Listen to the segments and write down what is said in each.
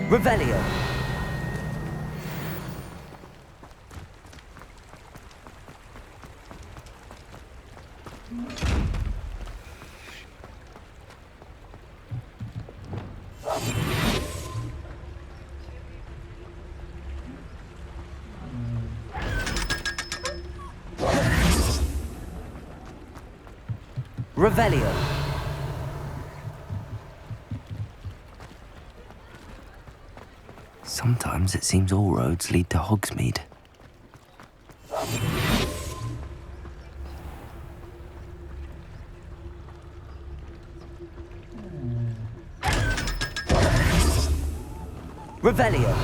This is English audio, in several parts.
Revelio. Revelio. Sometimes it seems all roads lead to Hogsmeade. Revelio.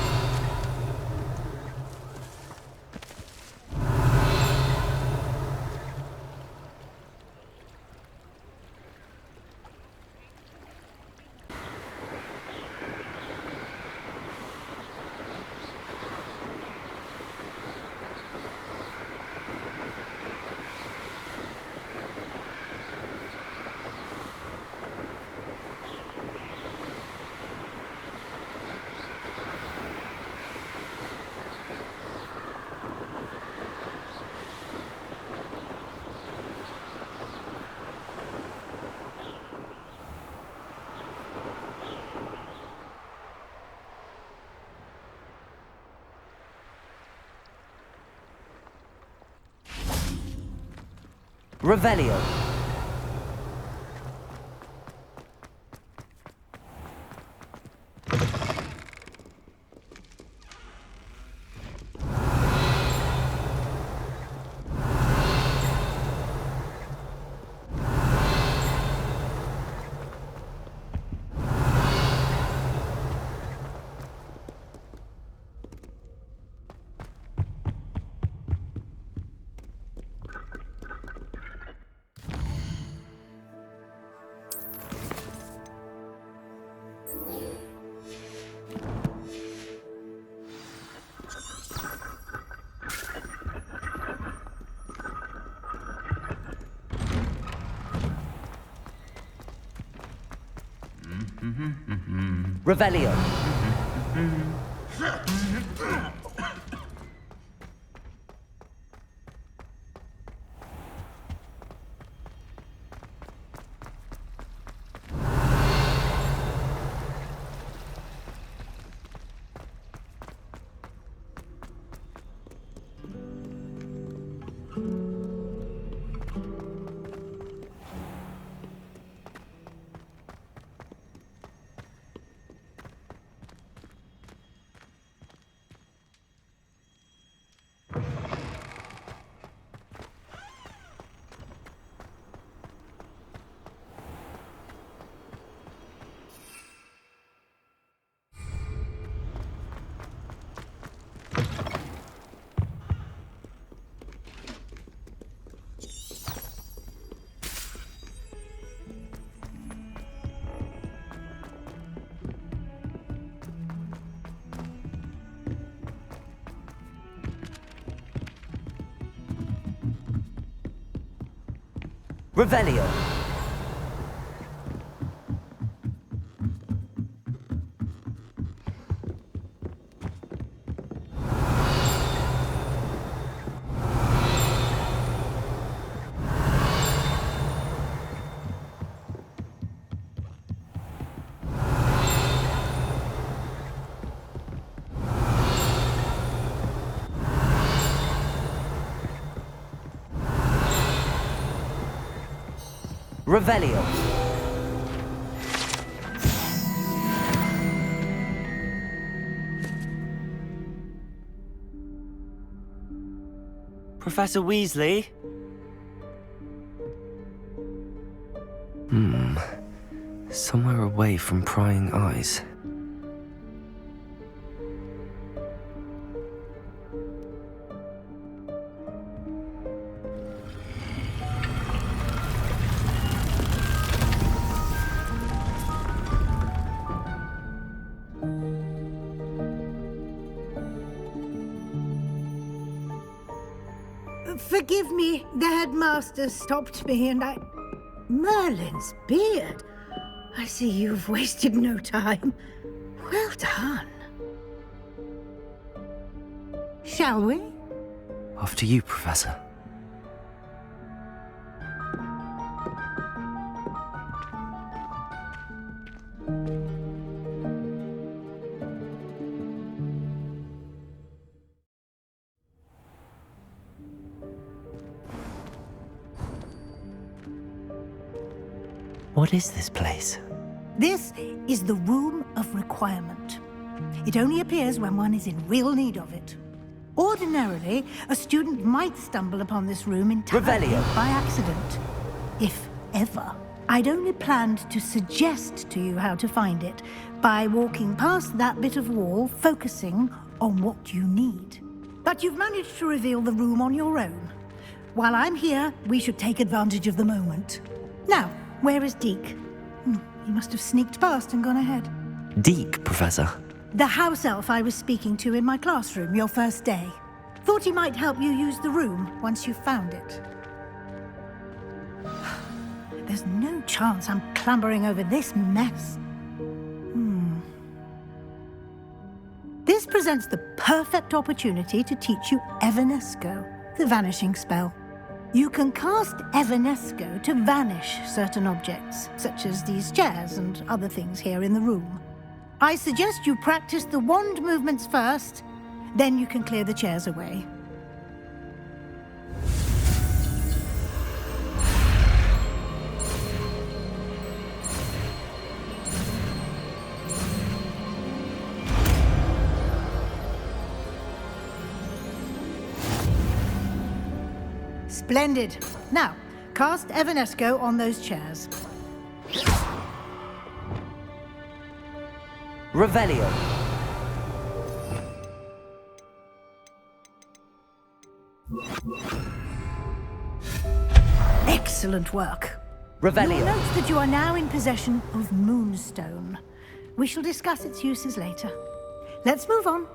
Revelio. Revelio. Revelio. Revelio. Professor Weasley? Somewhere away from prying eyes. Forgive me, the headmaster stopped me and I... Merlin's beard. I see you've wasted no time. Well done. Shall we? After you, Professor. What is this place? This is the Room of Requirement. It only appears when one is in real need of it. Ordinarily, a student might stumble upon this room entirely Revelio. by accident. If ever. I'd only planned to suggest to you how to find it by walking past that bit of wall, focusing on what you need. But you've managed to reveal the room on your own. While I'm here, we should take advantage of the moment. Now, where is Deke? He must have sneaked past and gone ahead. Deke, Professor. The house elf I was speaking to in my classroom your first day. Thought he might help you use the room once you found it. There's no chance I'm clambering over this mess. This presents the perfect opportunity to teach you Evanesco, the vanishing spell. You can cast Evanesco to vanish certain objects, such as these chairs and other things here in the room. I suggest you practice the wand movements first, then you can clear the chairs away. Splendid. Now, cast Evanesco on those chairs. Revelio. Excellent work. Revelio. You'll note that you are now in possession of Moonstone. We shall discuss its uses later. Let's move on.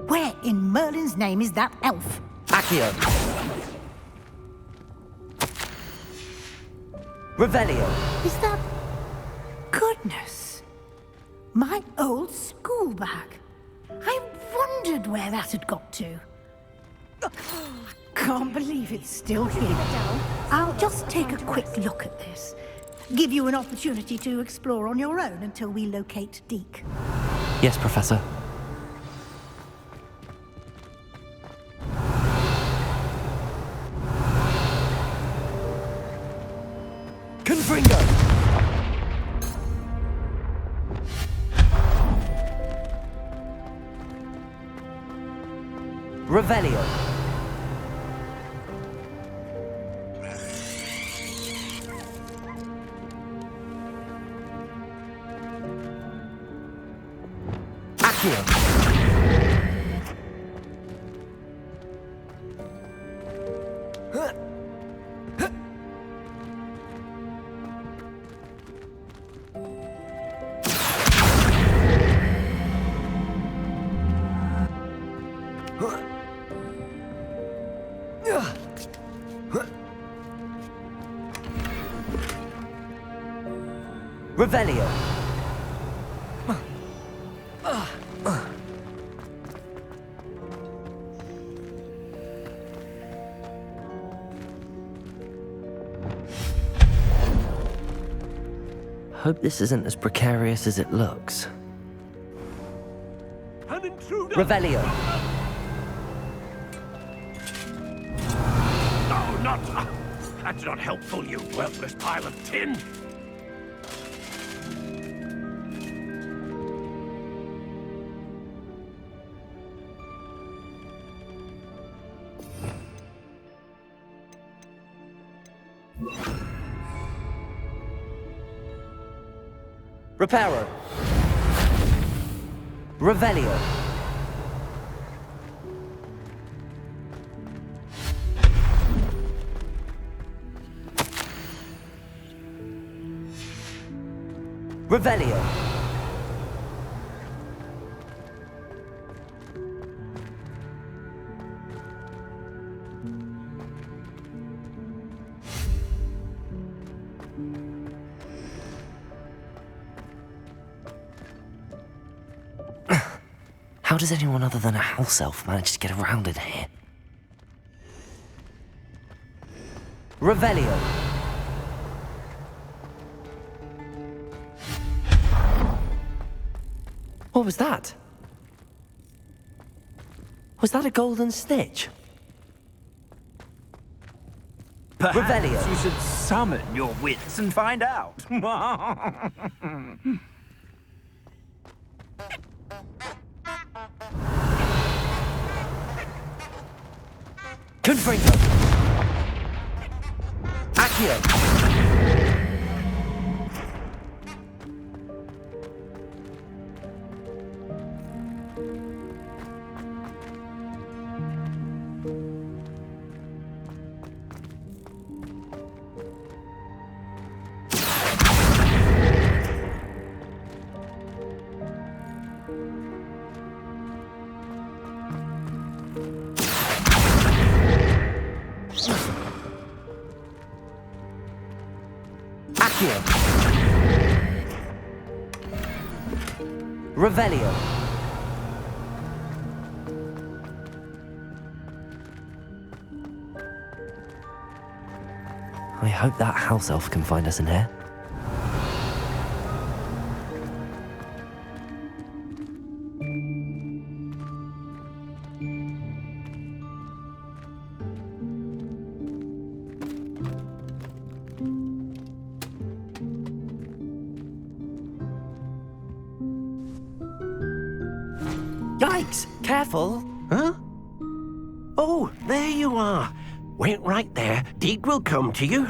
Where in Merlin's name is that elf? Accio. Revelio. Is that... Goodness. My old school bag. I wondered where that had got to. Can't believe it's still here. I'll just take a quick look at this. Give you an opportunity to explore on your own until we locate Deke. Yes, Professor. Confringo. Revelio. Accio. Revelio. Hope this isn't as precarious as it looks. An intruder! Revelio. No, not... That's not helpful, you worthless pile of tin! Reparo. Revelio. Revelio. How does anyone other than a house elf manage to get around in here? Revelio. What was that? Was that a golden snitch? Perhaps Revelio. you should summon your wits and find out. Confringo. Accio. Accio. Revelio. I hope that house elf can find us in here. Yikes! Careful! Huh? Oh, there you are. Wait right there. Deek will come to you.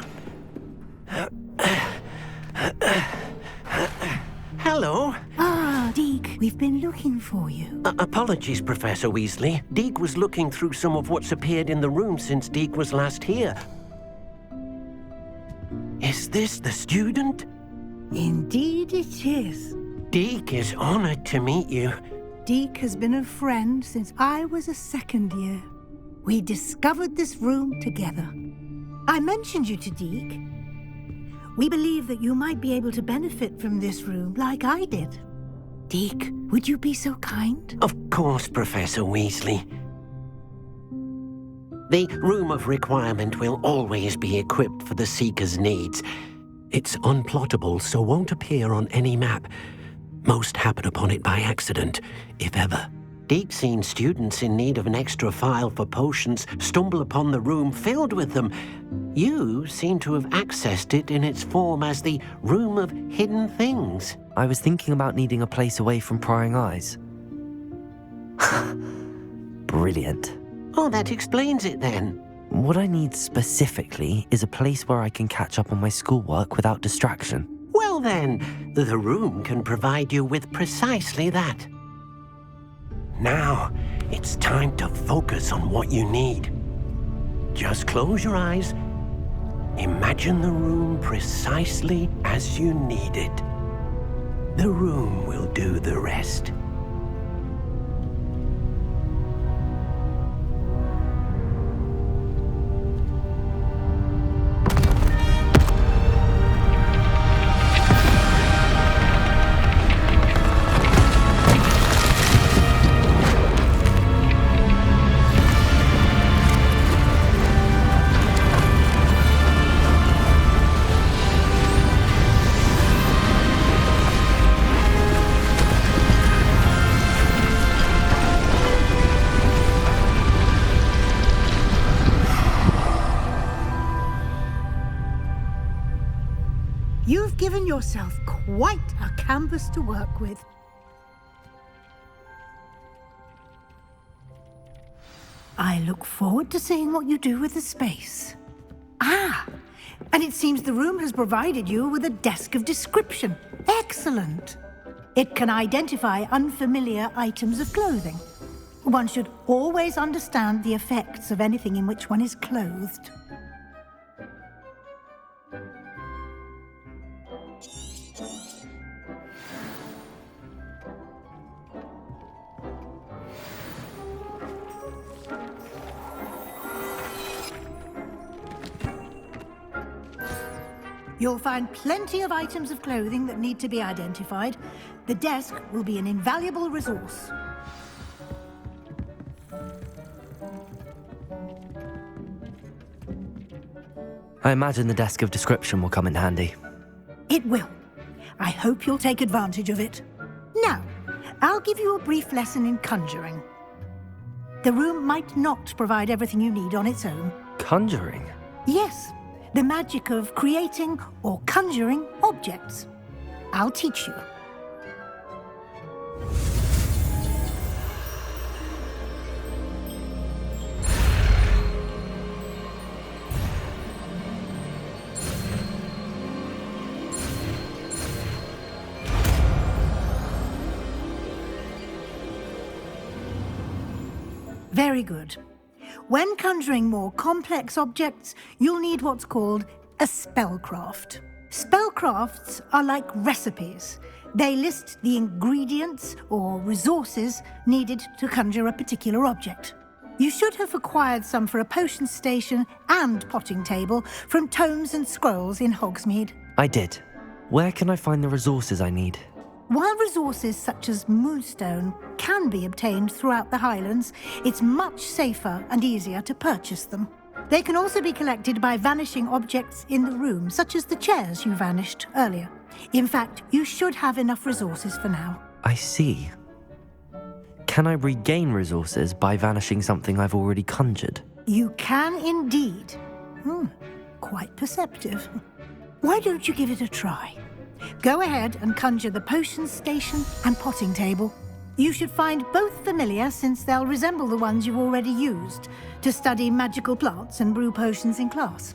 Hello. Ah, Deke, we've been looking for you. Apologies, Professor Weasley. Deek was looking through some of what's appeared in the room since Deek was last here. Is this the student? Indeed it is. Deek is honored to meet you. Deke has been a friend since I was a second year. We discovered this room together. I mentioned you to Deke. We believe that you might be able to benefit from this room like I did. Deke, would you be so kind? Of course, Professor Weasley. The Room of Requirement will always be equipped for the Seeker's needs. It's unplottable, so won't appear on any map. Most happen upon it by accident, if ever. Deke's seen students in need of an extra file for potions stumble upon the room filled with them. You seem to have accessed it in its form as the Room of Hidden Things. I was thinking about needing a place away from prying eyes. Brilliant. Oh, that explains it then. What I need specifically is a place where I can catch up on my schoolwork without distraction. Well then, the room can provide you with precisely that. Now, it's time to focus on what you need. Just close your eyes. Imagine the room precisely as you need it. The room will do the rest. You've given yourself quite a canvas to work with. I look forward to seeing what you do with the space. Ah, and it seems the room has provided you with a desk of description. Excellent. It can identify unfamiliar items of clothing. One should always understand the effects of anything in which one is clothed. You'll find plenty of items of clothing that need to be identified. The desk will be an invaluable resource. I imagine the desk of description will come in handy. It will. I hope you'll take advantage of it. Now, I'll give you a brief lesson in conjuring. The room might not provide everything you need on its own. Conjuring? Yes, the magic of creating or conjuring objects. I'll teach you. Very good. When conjuring more complex objects, you'll need what's called a spellcraft. Spellcrafts are like recipes. They list the ingredients or resources needed to conjure a particular object. You should have acquired some for a potion station and potting table from tomes and scrolls in Hogsmeade. I did. Where can I find the resources I need? While resources such as moonstone can be obtained throughout the Highlands, it's much safer and easier to purchase them. They can also be collected by vanishing objects in the room, such as the chairs you vanished earlier. In fact, you should have enough resources for now. I see. Can I regain resources by vanishing something I've already conjured? You can indeed. Quite perceptive. Why don't you give it a try? Go ahead and conjure the potion station and potting table. You should find both familiar, since they'll resemble the ones you've already used to study magical plants and brew potions in class.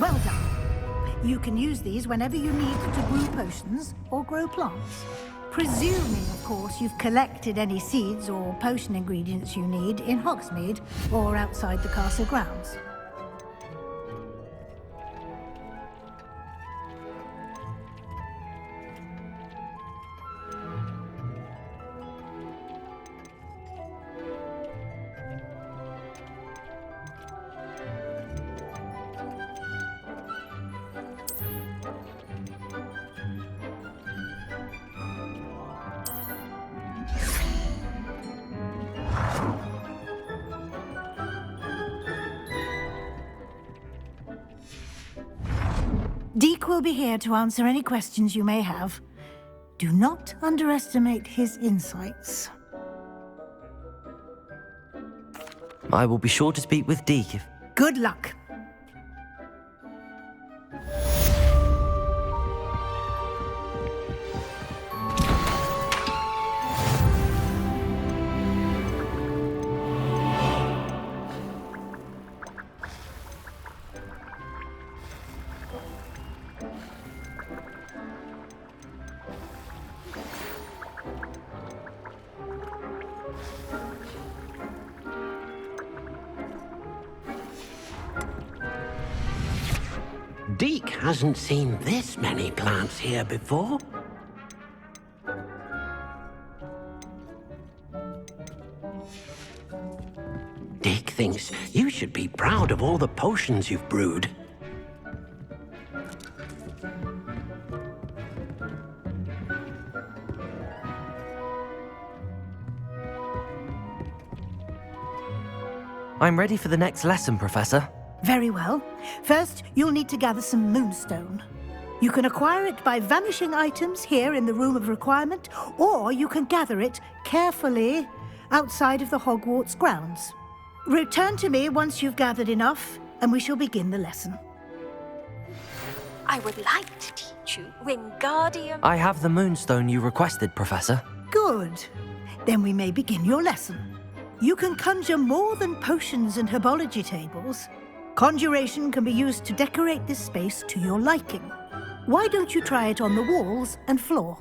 Well done. You can use these whenever you need to brew potions or grow plants. Presuming, of course, you've collected any seeds or potion ingredients you need in Hogsmeade or outside the castle grounds. Deke will be here to answer any questions you may have. Do not underestimate his insights. I will be sure to speak with Deke if... Good luck. Deke hasn't seen this many plants here before. Deke thinks you should be proud of all the potions you've brewed. I'm ready for the next lesson, Professor. Very well. First, you'll need to gather some moonstone. You can acquire it by vanishing items here in the Room of Requirement, or you can gather it carefully outside of the Hogwarts grounds. Return to me once you've gathered enough, and we shall begin the lesson. I would like to teach you Wingardium. I have the moonstone you requested, Professor. Good. Then we may begin your lesson. You can conjure more than potions and herbology tables. Conjuration can be used to decorate this space to your liking. Why don't you try it on the walls and floor?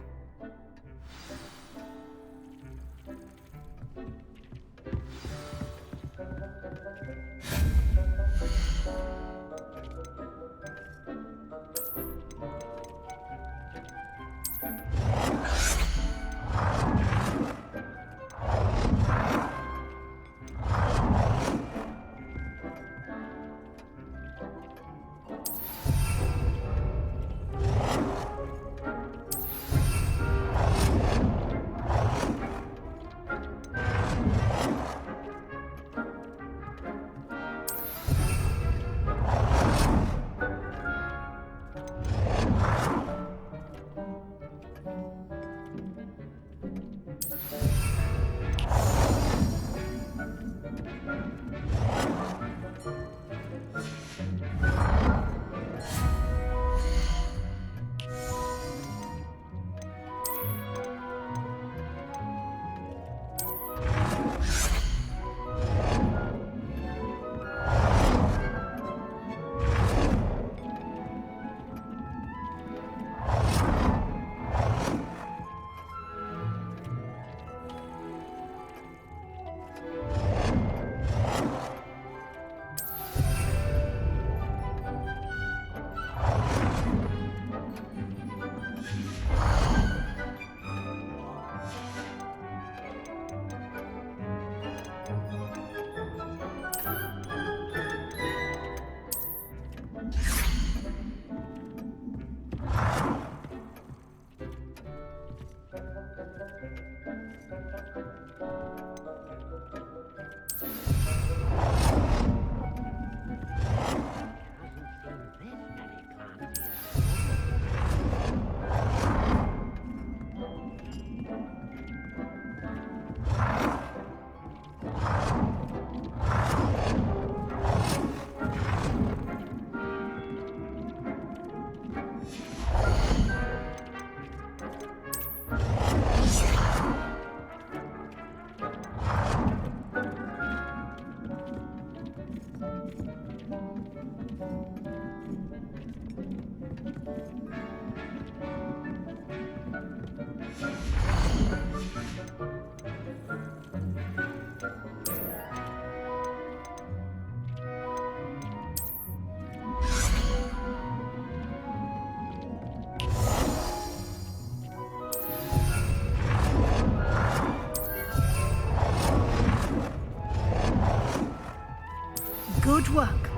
Good work.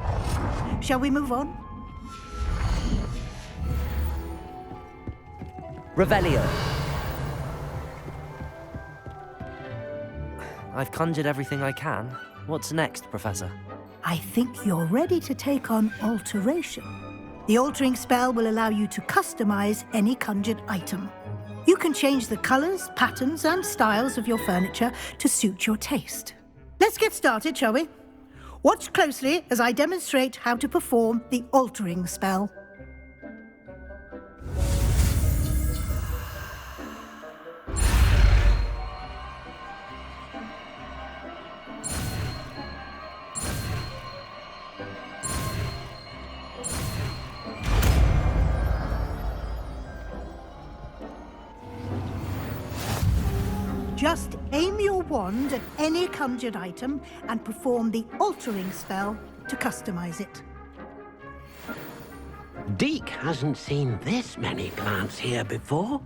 Shall we move on? Revelio. I've conjured everything I can. What's next, Professor? I think you're ready to take on alteration. The altering spell will allow you to customize any conjured item. You can change the colors, patterns, and styles of your furniture to suit your taste. Let's get started, shall we? Watch closely as I demonstrate how to perform the altering spell. Just aim your wand at any conjured item and perform the altering spell to customize it. Deke hasn't seen this many plants here before.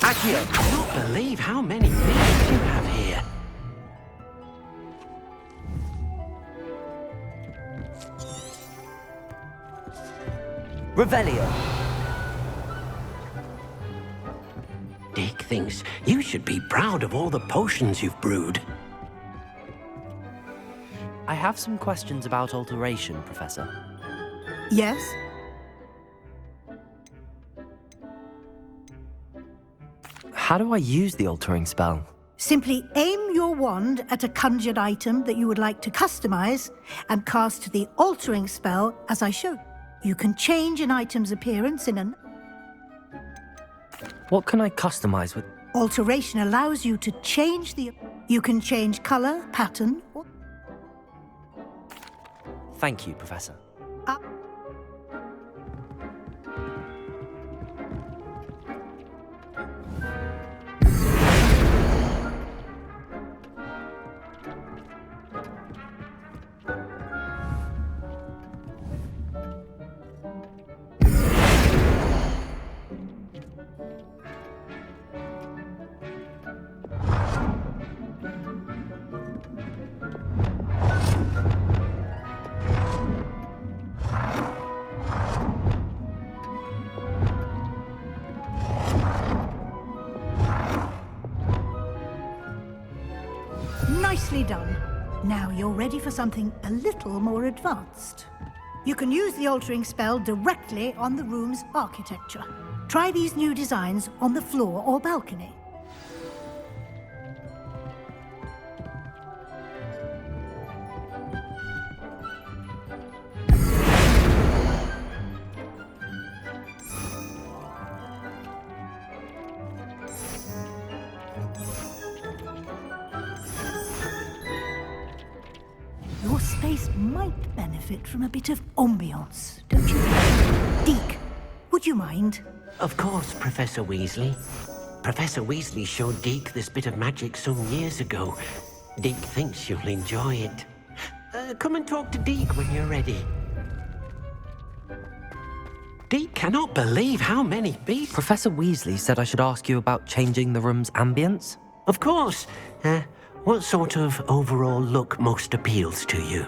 I cannot believe how many things you have here. Revelio. Deke thinks you should be proud of all the potions you've brewed. I have some questions about alteration, Professor. Yes? How do I use the altering spell? Simply aim your wand at a conjured item that you would like to customize and cast the altering spell as I showed. You can change an item's appearance in an... What can I customize with? Alteration allows you to change the... You can change color, pattern, or... Thank you, Professor. Nicely done. Now you're ready for something a little more advanced. You can use the altering spell directly on the room's architecture. Try these new designs on the floor or balcony. Your space might benefit from a bit of ambiance, don't you think? Deke, would you mind? Of course, Professor Weasley. Professor Weasley showed Deke this bit of magic some years ago. Deke thinks you'll enjoy it. Come and talk to Deke when you're ready. Deke cannot believe how many beasts... Professor Weasley said I should ask you about changing the room's ambience. Of course. What sort of overall look most appeals to you?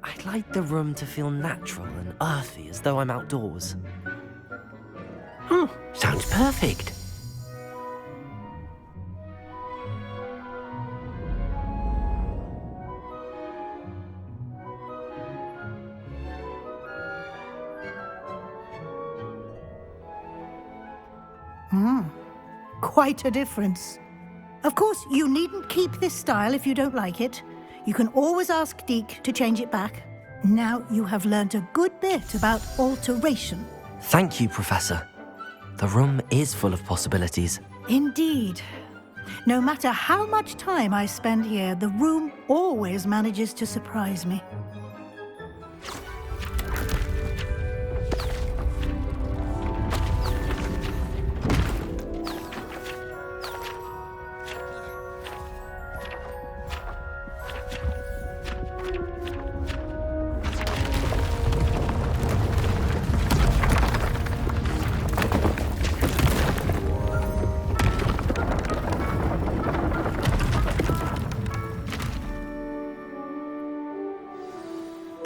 I'd like the room to feel natural and earthy, as though I'm outdoors. Oh, sounds perfect. Quite a difference. Of course, you needn't keep this style if you don't like it. You can always ask Deke to change it back. Now you have learned a good bit about alteration. Thank you, Professor. The room is full of possibilities. Indeed. No matter how much time I spend here, the room always manages to surprise me.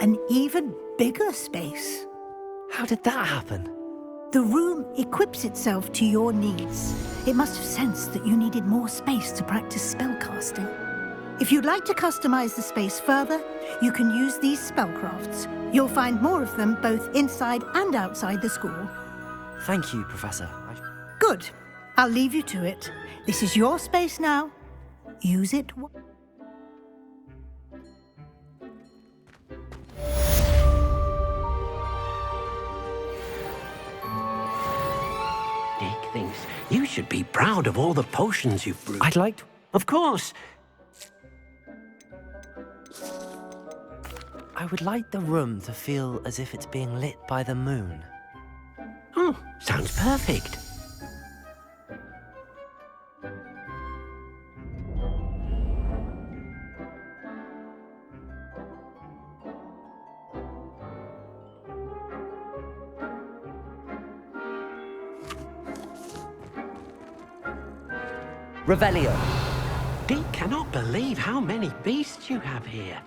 An even bigger space. How did that happen? The room equips itself to your needs. It must have sensed that you needed more space to practice spellcasting. If you'd like to customize the space further, you can use these spellcrafts. You'll find more of them both inside and outside the school. Thank you, Professor. Good. I'll leave you to it. This is your space now. Use it. Deke thinks you should be proud of all the potions you've brewed. I'd like to... Of course. I would like the room to feel as if it's being lit by the moon. Oh, sounds perfect. Revelio. Deke cannot believe how many beasts you have here.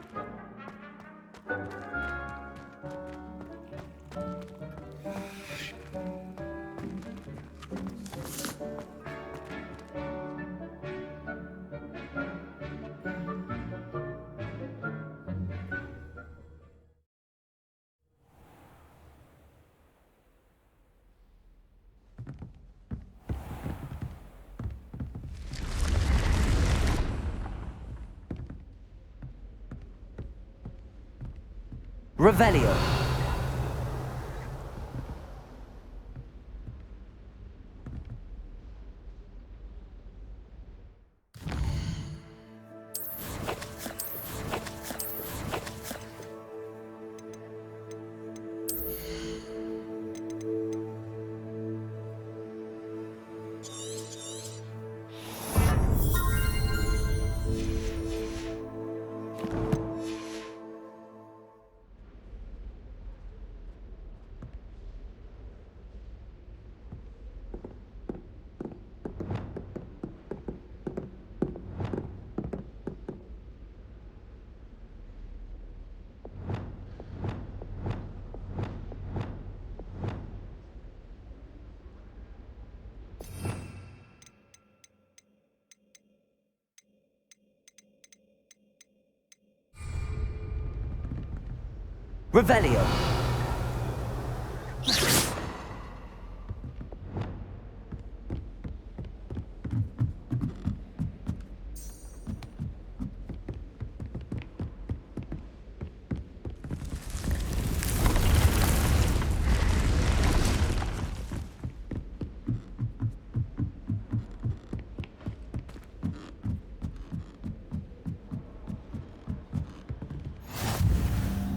Revelio. Revelio.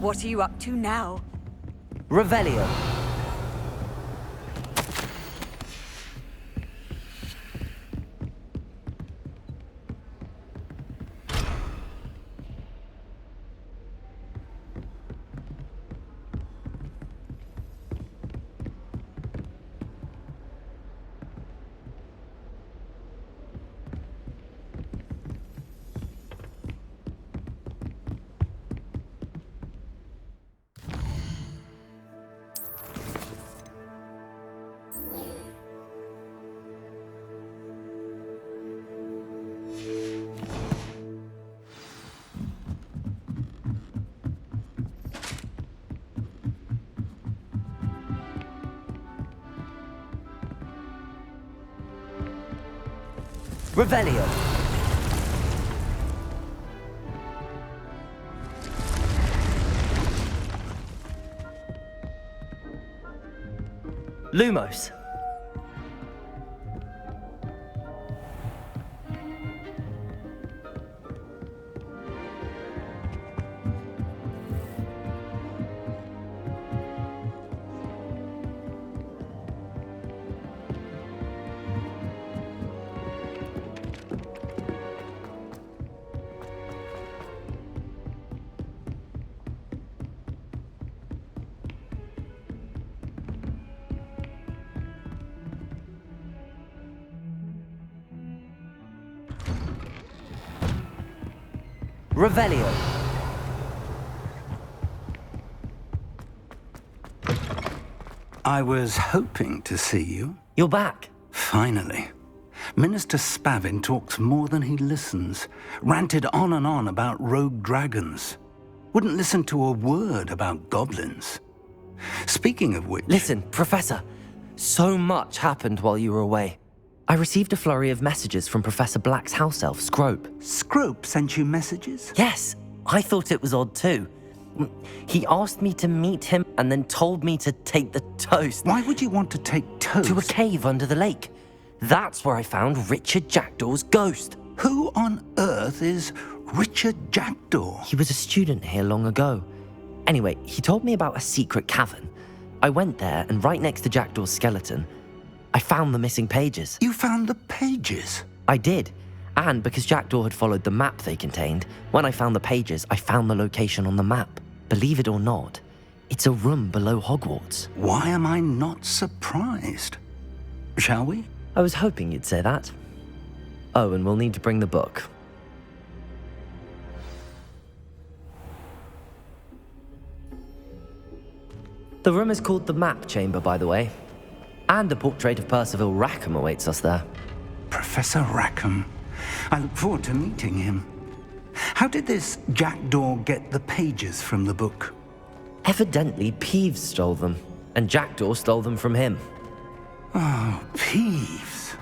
What are you up to now? Revelio. Revelio. Lumos. Revelio. I was hoping to see you. You're back. Finally. Minister Spavin talks more than he listens. Ranted on and on about rogue dragons. Wouldn't listen to a word about goblins. Speaking of which... Listen, Professor. So much happened while you were away. I received a flurry of messages from Professor Black's house elf, Scrope. Scrope sent you messages? Yes, I thought it was odd too. He asked me to meet him and then told me to take the toast. Why would you want to take toast? To a cave under the lake. That's where I found Richard Jackdaw's ghost. Who on earth is Richard Jackdaw? He was a student here long ago. Anyway, he told me about a secret cavern. I went there, and right next to Jackdaw's skeleton, I found the missing pages. You found the pages? I did. And because Jackdaw had followed the map they contained, when I found the pages, I found the location on the map. Believe it or not, it's a room below Hogwarts. Why am I not surprised? Shall we? I was hoping you'd say that. Oh, and we'll need to bring the book. The room is called the Map Chamber, by the way. And a portrait of Percival Rackham awaits us there. Professor Rackham. I look forward to meeting him. How did this Jackdaw get the pages from the book? Evidently, Peeves stole them, and Jackdaw stole them from him. Oh, Peeves.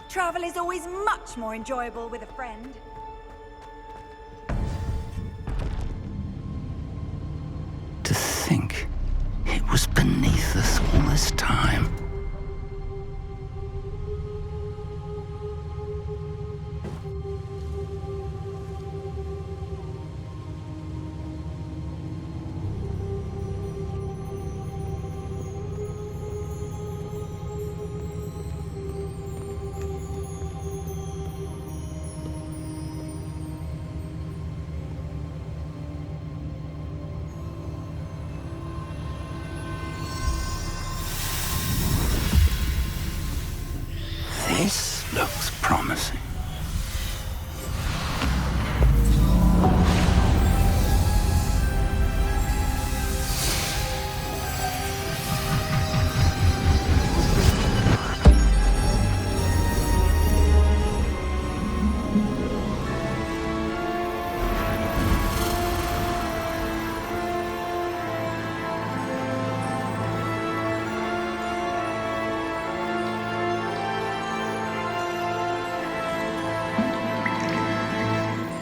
Travel is always much more enjoyable with a friend. To think it was beneath us all this time. This looks promising.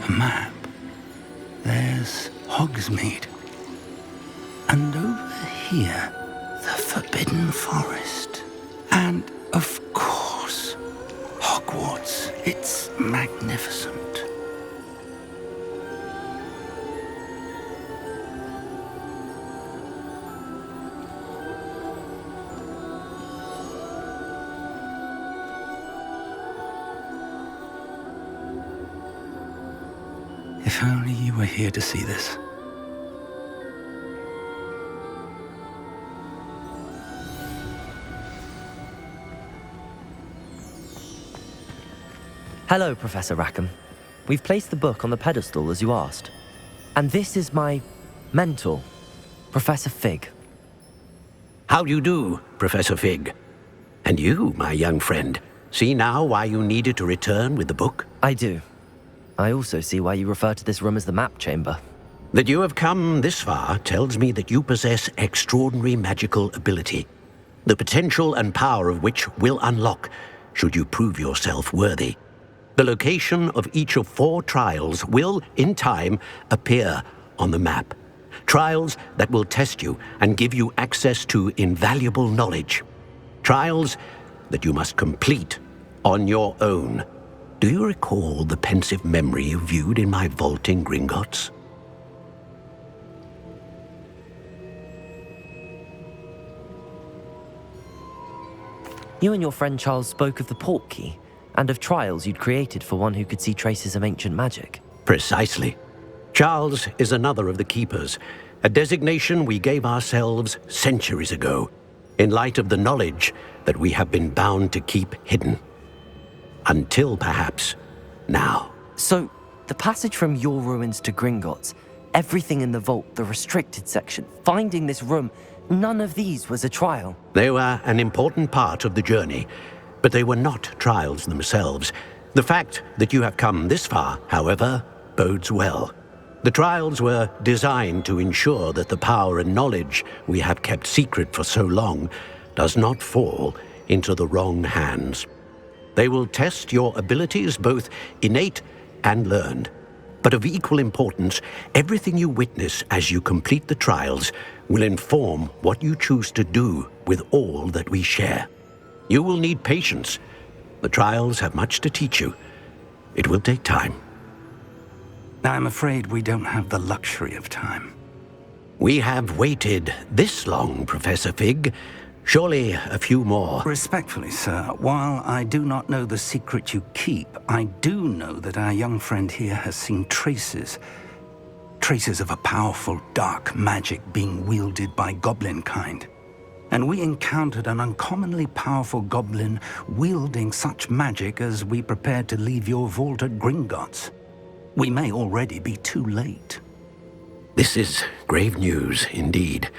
A map. There's Hogsmeade. And over here, the Forbidden Forest. And, of course, Hogwarts. It's magnificent. If only you were here to see this. Hello, Professor Rackham. We've placed the book on the pedestal as you asked. And this is my mentor, Professor Fig. How do you do, Professor Fig? And you, my young friend, see now why you needed to return with the book? I do. I also see why you refer to this room as the map chamber. That you have come this far tells me that you possess extraordinary magical ability, the potential and power of which will unlock should you prove yourself worthy. The location of each of 4 trials will, in time, appear on the map. Trials that will test you and give you access to invaluable knowledge. Trials that you must complete on your own. Do you recall the pensive memory you viewed in my vault in Gringotts? You and your friend Charles spoke of the Portkey and of trials you'd created for one who could see traces of ancient magic. Precisely. Charles is another of the Keepers, a designation we gave ourselves centuries ago, in light of the knowledge that we have been bound to keep hidden. Until, perhaps, now. So, the passage from your ruins to Gringotts, everything in the vault, the restricted section, finding this room, none of these was a trial. They were an important part of the journey, but they were not trials themselves. The fact that you have come this far, however, bodes well. The trials were designed to ensure that the power and knowledge we have kept secret for so long does not fall into the wrong hands. They will test your abilities, both innate and learned. But of equal importance, everything you witness as you complete the trials will inform what you choose to do with all that we share. You will need patience. The trials have much to teach you. It will take time. I'm afraid we don't have the luxury of time. We have waited this long, Professor Fig. Surely a few more. Respectfully, sir, while I do not know the secret you keep, I do know that our young friend here has seen traces of a powerful dark magic being wielded by goblin kind. And we encountered an uncommonly powerful goblin wielding such magic as we prepared to leave your vault at Gringotts. We may already be too late. This is grave news indeed.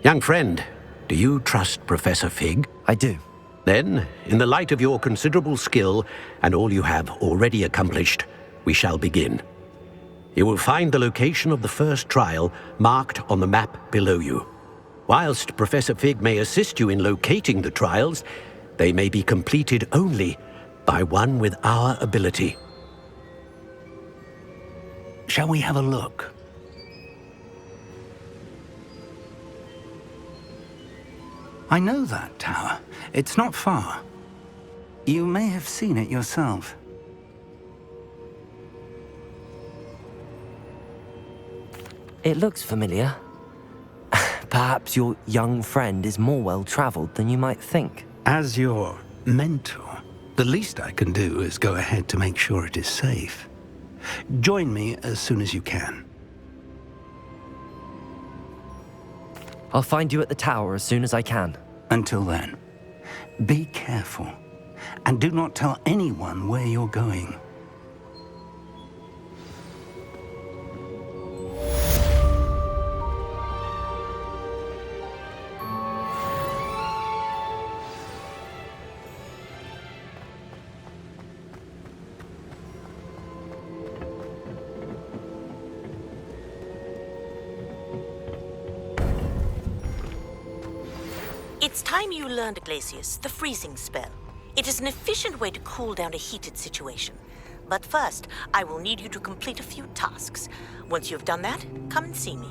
Young friend, do you trust Professor Fig? I do. Then, in the light of your considerable skill and all you have already accomplished, we shall begin. You will find the location of the first trial marked on the map below you. Whilst Professor Fig may assist you in locating the trials, they may be completed only by one with our ability. Shall we have a look? I know that tower. It's not far. You may have seen it yourself. It looks familiar. Perhaps your young friend is more well-traveled than you might think. As your mentor, the least I can do is go ahead to make sure it is safe. Join me as soon as you can. I'll find you at the tower as soon as I can. Until then, be careful, and do not tell anyone where you're going. It's time you learned, Glacius, the freezing spell. It is an efficient way to cool down a heated situation. But first, I will need you to complete a few tasks. Once you've done that, come and see me.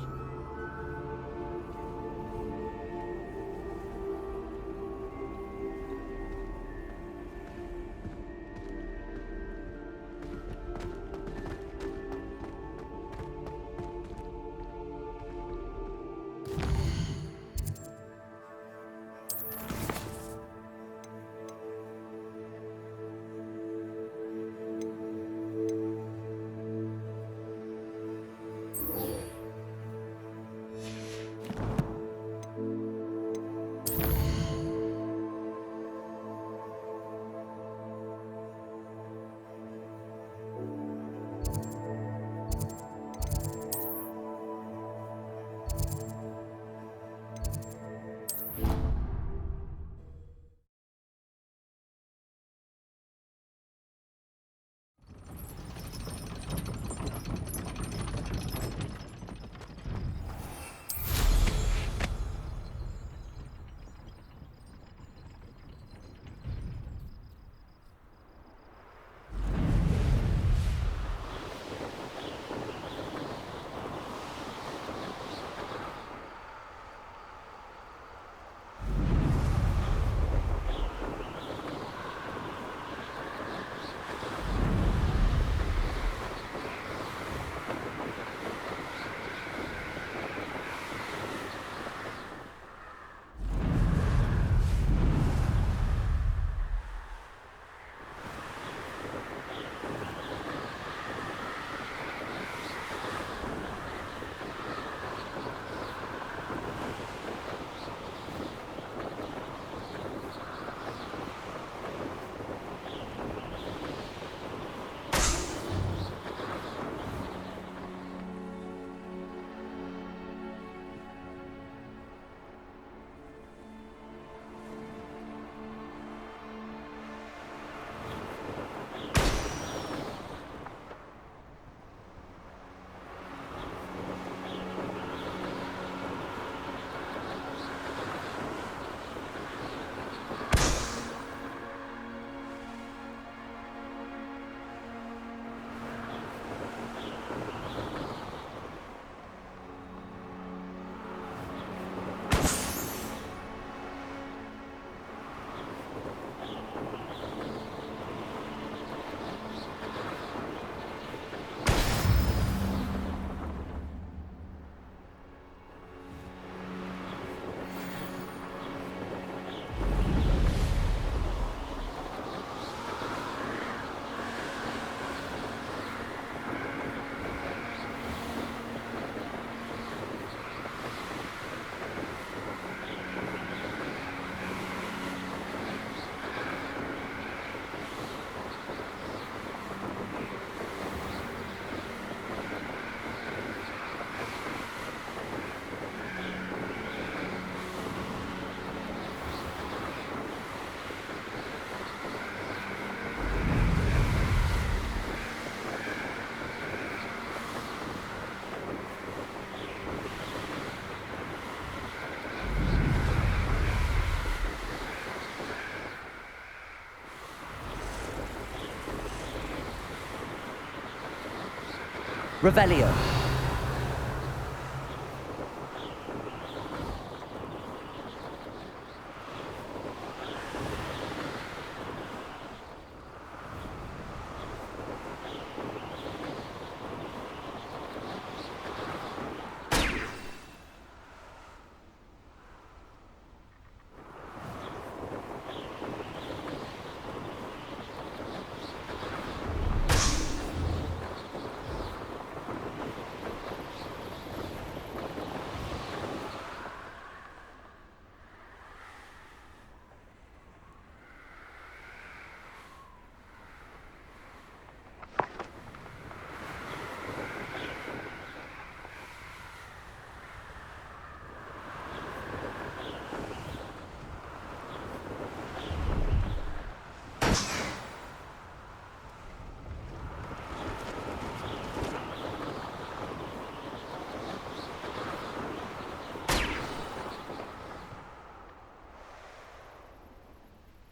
Revelio.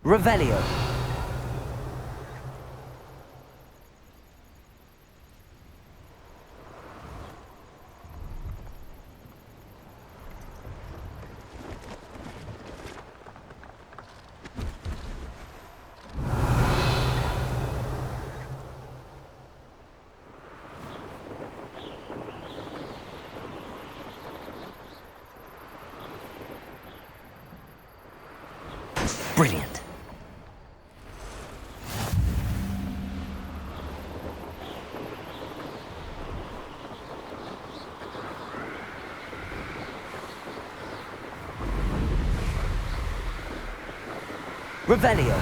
Revelio. Brilliant. Revelio.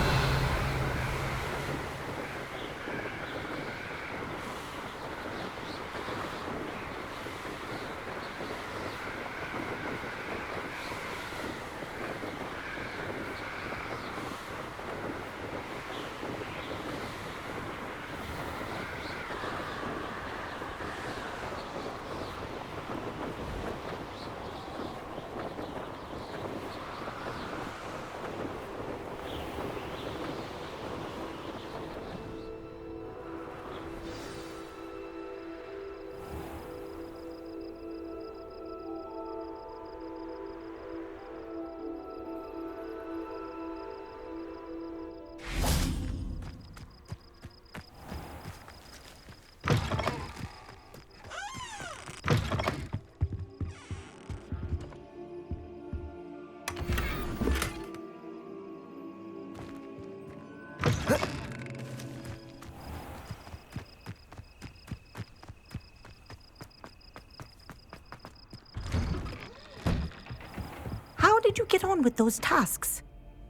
How did you get on with those tasks?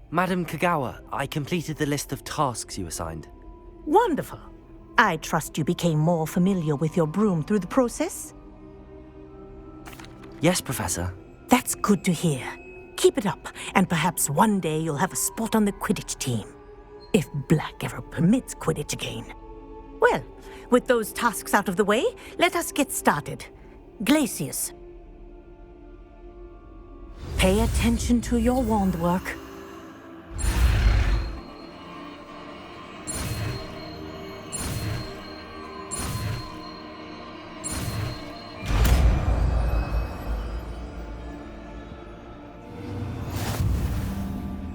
Madam Kagawa, I completed the list of tasks you assigned. Wonderful. I trust you became more familiar with your broom through the process? Yes, Professor. That's good to hear. Keep it up, and perhaps one day you'll have a spot on the Quidditch team. If Black ever permits Quidditch again. Well, with those tasks out of the way, let us get started. Glacius. Pay attention to your wand work.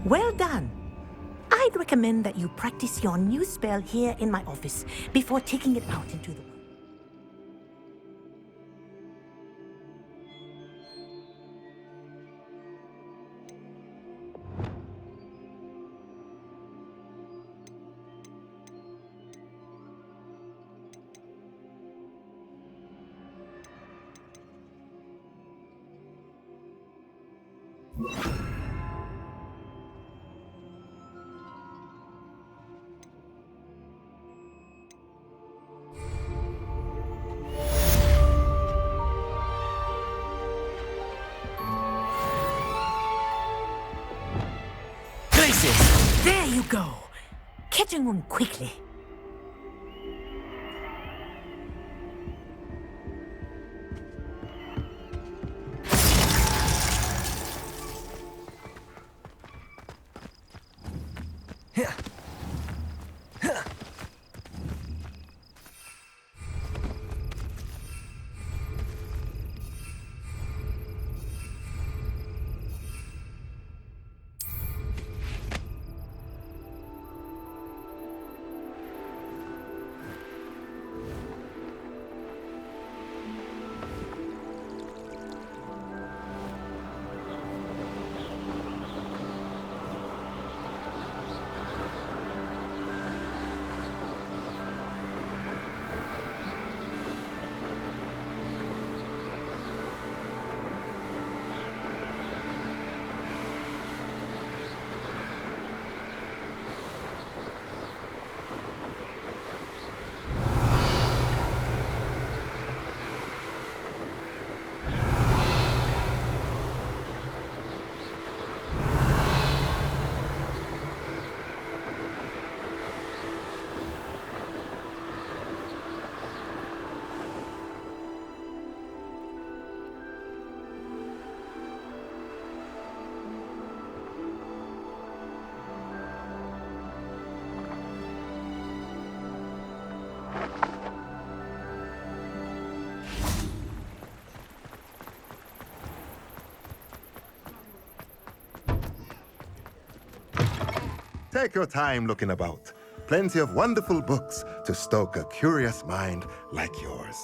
Well done. I'd recommend that you practice your new spell here in my office before taking it out into the world. There you go. Catching on quickly. Take your time looking about. Plenty of wonderful books to stoke a curious mind like yours.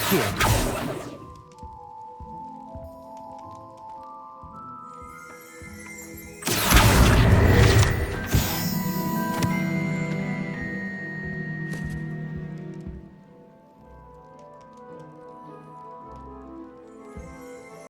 Accio.